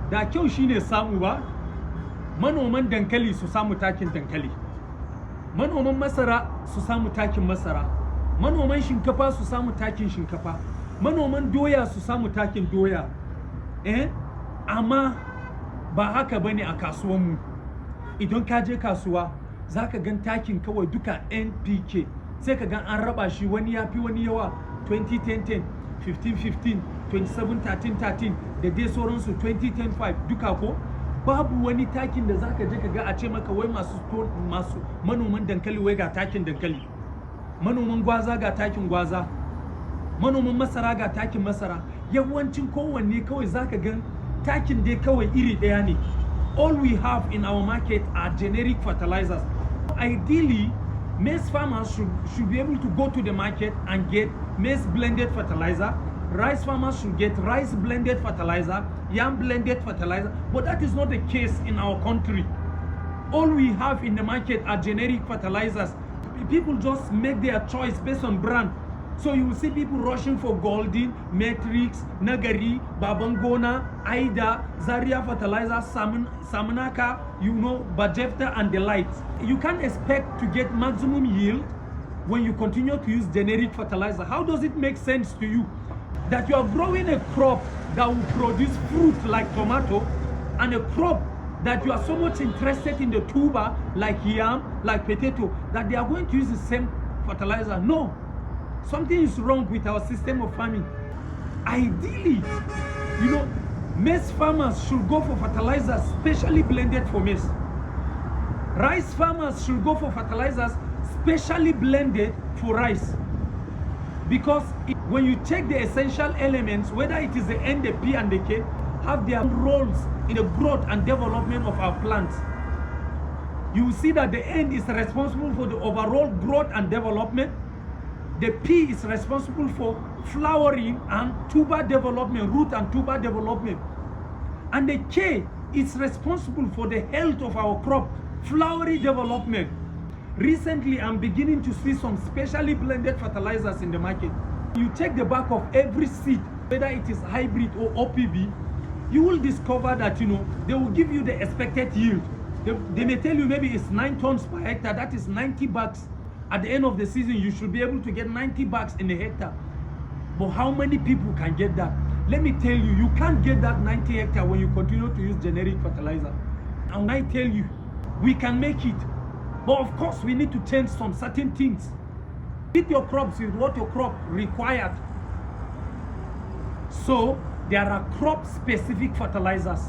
da kyau shine samu ba manoman dankali su samu takin dankali, manoman masara su samu takin masara, manoman shinkafa su samu takin shinkafa, manoman doya su samu takin doya. Amma ba haka bane a kasuwanmu. Idan ka je kasuwa zaka gan takin kawai duka NPK, sai ka gan an raba shi wani yafi wani yawa, 20-10-10, 15-15, 27-13-13 da dai sauransu, 20-10-5 duka ko. Babu wani takin da zaka je ka ga a ce maka wai masu manoman dankali wai ga takin dankali, manoman gwaza ga takin gwaza, manoman masara ga takin masara. Yawancin kowanne kawai zaka gan takin dai kawai iri daya ne. All we have in our market are generic fertilizers. Ideally, maize farmers should be able to go to the market and get maize blended fertilizer. Rice farmers should get rice blended fertilizer, yam blended fertilizer, but that is not the case in our country. All we have in the market are generic fertilizers. People just make their choice based on brand. So you will see people rushing for Golden, Matrix, Nagari, Babangona, Aida, Zaria fertilizer, Samanaka, Bajefta and the lights. You can't expect to get maximum yield when you continue to use generic fertilizer. How does it make sense to you that you are growing a crop that will produce fruit like tomato, and a crop that you are so much interested in the tuber like yam, like potato, that they are going to use the same fertilizer? No. Something is wrong with our system of farming. Ideally, maize farmers should go for fertilizers specially blended for maize. Rice farmers should go for fertilizers specially blended for rice. Because when you check the essential elements, whether it is the N, the P and the K, have their roles in the growth and development of our plants. You will see that the N is responsible for the overall growth and development. The P is responsible for flowering and tuber development, root and tuber development. And the K is responsible for the health of our crop, flowery development. Recently, I'm beginning to see some specially blended fertilizers in the market. You check the back of every seed, whether it is hybrid or OPV, you will discover that, they will give you the expected yield. They may tell you maybe it's 9 tons per hectare, that is 90 bags. At the end of the season, you should be able to get 90 bags in a hectare. But how many people can get that? Let me tell you, you can't get that 90 hectare when you continue to use generic fertilizer. And I tell you, we can make it. But of course, we need to change some certain things. Feed your crops with what your crop required. So, there are crop-specific fertilizers.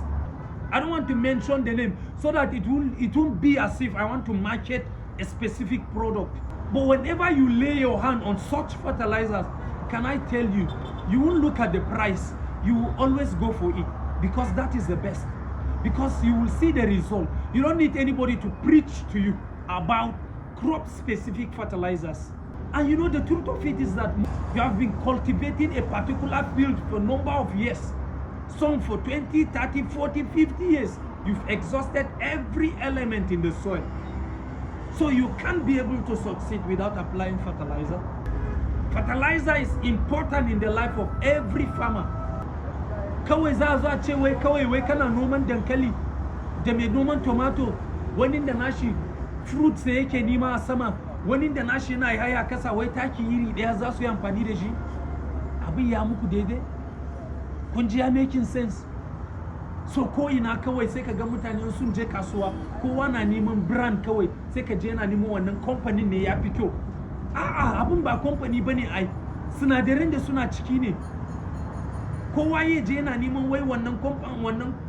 I don't want to mention the name so that it won't be as if I want to market a specific product. But whenever you lay your hand on such fertilizers, can I tell you, you won't look at the price. You will always go for it because that is the best. Because you will see the result. You don't need anybody to preach to you about crop-specific fertilizers. And the truth of it is that you have been cultivating a particular field for a number of years. Some for 20, 30, 40, 50 years. You've exhausted every element in the soil. So you can't be able to succeed without applying fertilizer. Fertilizer is important in the life of every farmer. Kawai za a ce wai kawai wai kana noman dankali da mai noman tomato, wani da nashi fruits da yake nima a sama, wani da nashi yana haya kasa, wai taki iri daya za su yi amfani da shi. Abin ya muku daidai? Kun ji ya making sense? So ko ina kawai sai ka ga mutane sun je kasuwa, kowa na neman brand kawai, sai ka je yana neman wannan kamfanin ne ya fi kyau. A'a, abin ba kamfani bane ai, sinadaran da suna ciki ne. Kowa ya je yana neman wai wannan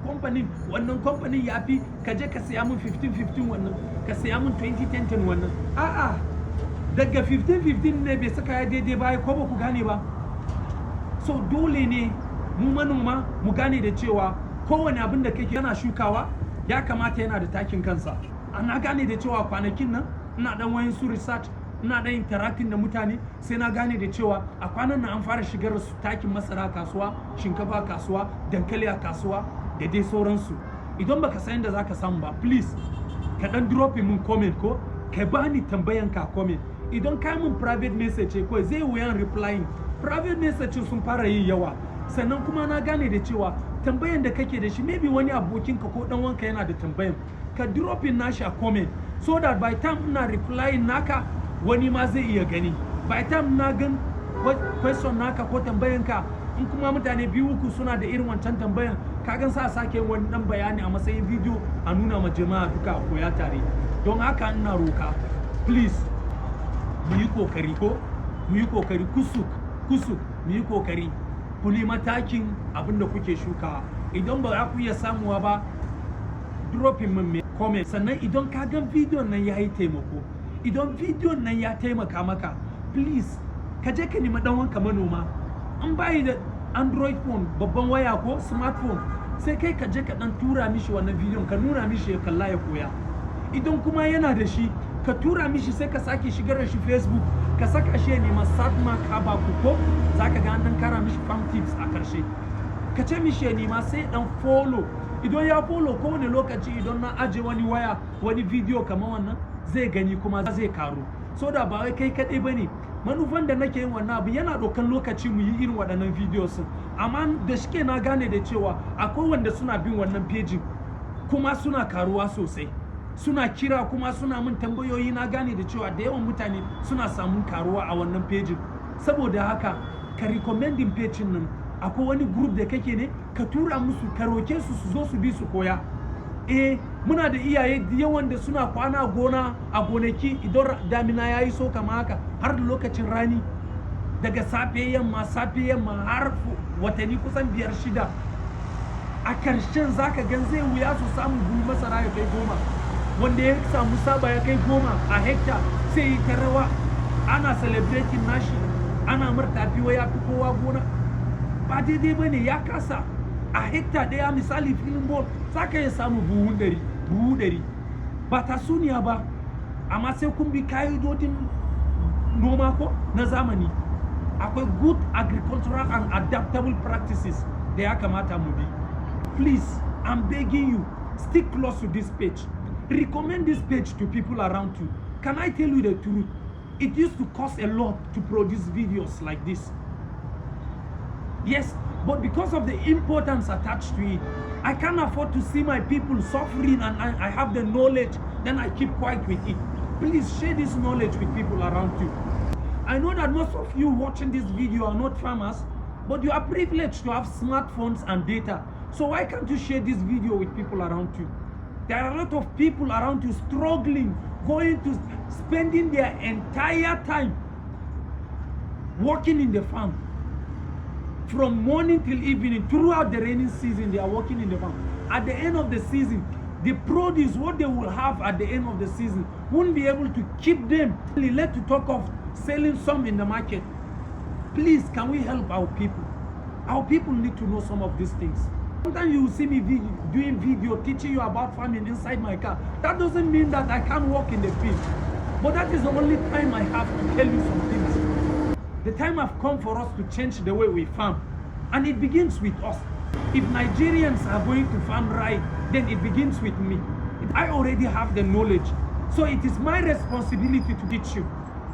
kamfanin ya fi, ka je ka siya mun 15-15 wannan, ka siya mun 20-10 wannan. A'a, daga 15-15 ne bai saka ya daidai ba, ko ba ku gane ba. So dole ne mu manoma mu gane da cewa kowane abin da kake yana shukawa ya kamata yana da takin kansa. Ana gane da cewa kwanakin nan ina dan wayan su research, ina dan interacting da mutane, sai na gane da cewa a kwanan nan an fara shigar su takin masara kasuwa, shinkafa kasuwa, dankali a kasuwa da dai sauransu. Idan baka san da zaka samu ba, please ka dan drop mun comment ko ka bani tambayan ka comment. Idan ka mun private message ko zai wuyan replying. Private message sun fara yin yawa. sannan kuma na gane da cewa tambayan da kake da shi maybe wani abokinka ko dan wanka yana da tambayan ka drop in nashi a comment so that by time ina replying naka wani ma zai iya gani by time na gan question naka ko tambayanka in kuma mutane biyu uku suna da irin wancan tambayan ka gan sa sake wani dan bayani a matsayin video a nuna ma jama'a duka a koya tare don haka ina roka please mu yi kokari kusuk mu yi kokari ku nemi takin abinda kuke shuka idan ba za ku iya samuwa ba dropping min comment sannan idan ka gan video nan ya yi taimako idan video nan ya taimaka maka please ka je ka nemi dan wanka manoma an bayi da android phone babban waya ko smartphone sai kai ka je ka dan tura mishi wannan video ka nuna mishi ya kalla ya koya idan kuma yana da shi ka tura mishi sai ka sake shigar da shi Facebook ka saka shi ne masatma ka ba ku ko zaka ga an dan kara mishi farm tips a karshe ka ce mishi ne ma sai dan follow idan ya follow ko wani lokaci idan na aje wani waya wani video kamar wannan zai gani kuma zai karu so da ba wai kai kadai bane manufan da nake yin wannan abu yana dokan lokaci mu yi irin waɗannan videos amma da shike na gane da cewa akwai wanda suna bin wannan page kuma suna karuwa sosai suna kira kuma suna min tambayoyi na gane da cewa da yawan mutane suna samun karuwa a wannan page saboda haka ka recommending page nan akwai wani group da kake ne ka tura musu ka roke su su zo su bi su koya muna da iyaye yawan da suna kwana gona a gonaki idan damina yayi so kama haka har da lokacin rani daga safe yamma har watanni kusan 5-6 a karshen zaka gan zai wuya su samu buhu masara ya kai 10 wanda ya samu saba ya kai 10 a hekta sai yi ta rawa ana celebrating nashi ana martafi wa ya fi kowa gona ba daidai bane ya kasa a hekta daya misali filin ball zaka ya samu buhu 100 ba tasuniya ba amma sai kun bi ka'idodin noma ko na zamani akwai good agricultural and adaptable practices da ya kamata mu bi please I'm begging you stick close to this page recommend this page to people around you can I tell you the truth it used to cost a lot to produce videos like this yes but because of the importance attached to it I can't afford to see my people suffering and I have the knowledge then I keep quiet with it please share this knowledge with people around you I know that most of you watching this video are not farmers but you are privileged to have smartphones and data so why can't you share this video with people around you there are a lot of people around you struggling spending their entire time working in the farm from morning till evening throughout the rainy season they are working in the farm at the end of the season the produce what they will have at the end of the season won't be able to keep them let to talk of selling some in the market please can we help our people need to know some of these things sometimes you will see me doing video teaching you about farming inside my car that doesn't mean that I can't work in the field but that is the only time I have to tell you some things the time have come for us to change the way we farm and it begins with us if Nigerians are going to farm right then it begins with me I already have the knowledge so it is my responsibility to teach you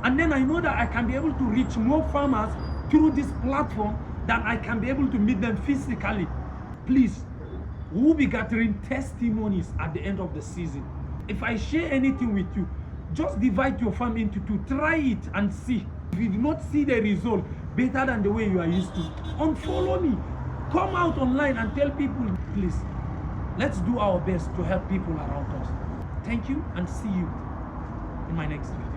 and then I know that I can be able to reach more farmers through this platform than I can be able to meet them physically please we will be gathering testimonies at the end of the season if I share anything with you just divide your farm into 2 try it and see if you do not see the result better than the way you are used to unfollow me come out online and tell people please let's do our best to help people around us thank you and see you in my next video